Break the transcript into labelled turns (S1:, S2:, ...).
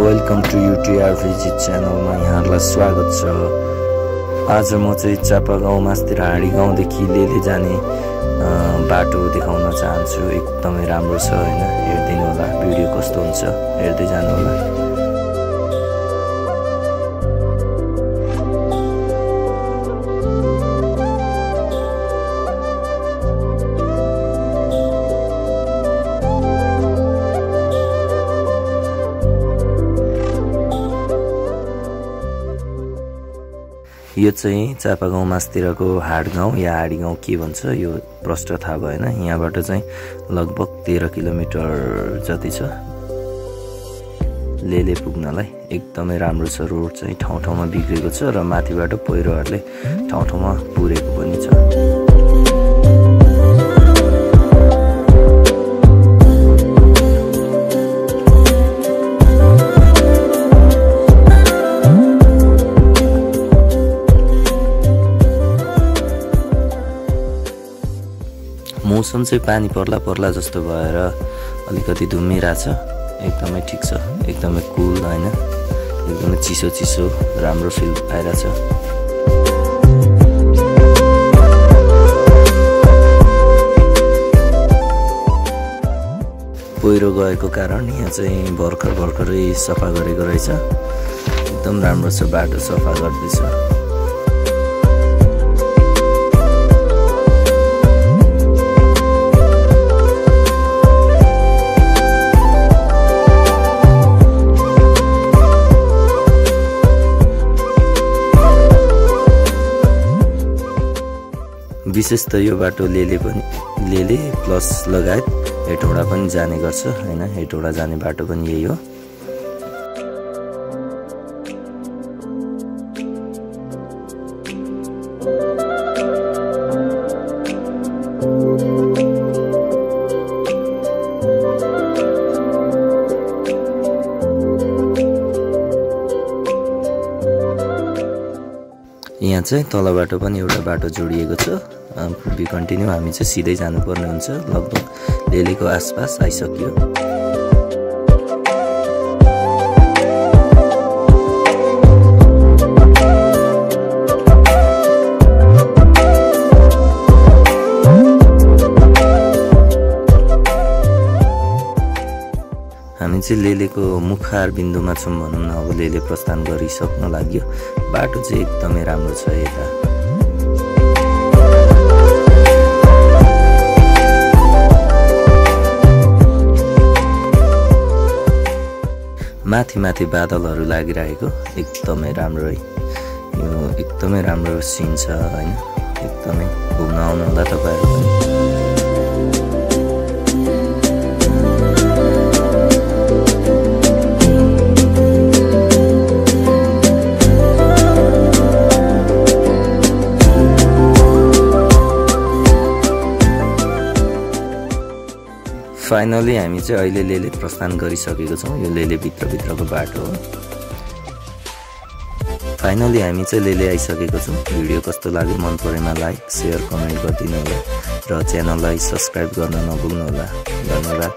S1: Welcome to युटिआर visit च्यानलमा यहाँहरूलाई स्वागत छ। आज म चाहिँ चापागाउँ मास्तिर हाँडी गाउँदेखि लेले जाने बाटो देखाउन चाहन्छु। एकदमै राम्रो छ हैन, हेर्दिनु होला भिडियो कस्तो हुन्छ, हेर्दै जानु होला। यो चाहिँ चापागाउँ मास्तिरको हाड गाउँ या हाडी गाउँ के भन्छ यो प्रष्ट थाहा भएन। यहाँबाट चाहिँ लगभग 13 किलोमिटर जति छ लेले पुग्नलाई। एकदमै राम्रो छ, रोड चाहिँ ठाउँ ठाउँमा बिग्रेको छ र माथिबाट पहिरोहरूले ठाउँ ठाउँमा पुरेको पनि छ। मौसम चाहिँ पानी पर्ला पर्ला जस्तो भएर अलिकति धुम्मिरा छ। एकदमै ठिक छ, एकदमै कुल हैन, एकदमै चिसो चिसो राम्रो फिल आइरहेछ। पहिरो गएको कारण यहाँ चाहिँ भर्खरै सफा गरेको रहेछ। एकदम राम्रो छ, बाटो सफा गर्दैछ। विशेष त यो बाटो लेले प्लस लगायत हेटौडा पनि जाने गर्छ हैन। हेटौडा जाने बाटो पनि यही हो। यहाँ चाहिँ तलबाट पनि एउटा बाटो जोडिएको छ। बी कन्टिन्यू हामी चाहिँ सिधै जानुपर्ने हुन्छ। लगभग लेलेको आसपास आइसक्यो। हामी चाहिँ लेलेको मुखार बिन्दुमा छौँ भनौँ न। अब लेले प्रस्थान गरिसक्न लाग्यो। बाटो चाहिँ एकदमै राम्रो छ। यता माथि माथि बादलहरू लागिरहेको एकदमै राम्रो है। यो एकदमै राम्रो सिन छ हैन। एकदमै घुम्न आउनु होला तपाईहरु पनि। फाइनली हामी चाहिँ अहिले लेले प्रस्थान गरिसकेको छौँ। यो लेले भित्रको बाटो हो। फाइनली हामी चाहिँ लेले आइसकेको छौँ। भिडियो कस्तो लाग्यो, मन परेमा लाइक शेयर कमेन्ट गरिदिनु होला र च्यानललाई सब्स्क्राइब गर्न नभुल्नु होला। धन्यवाद।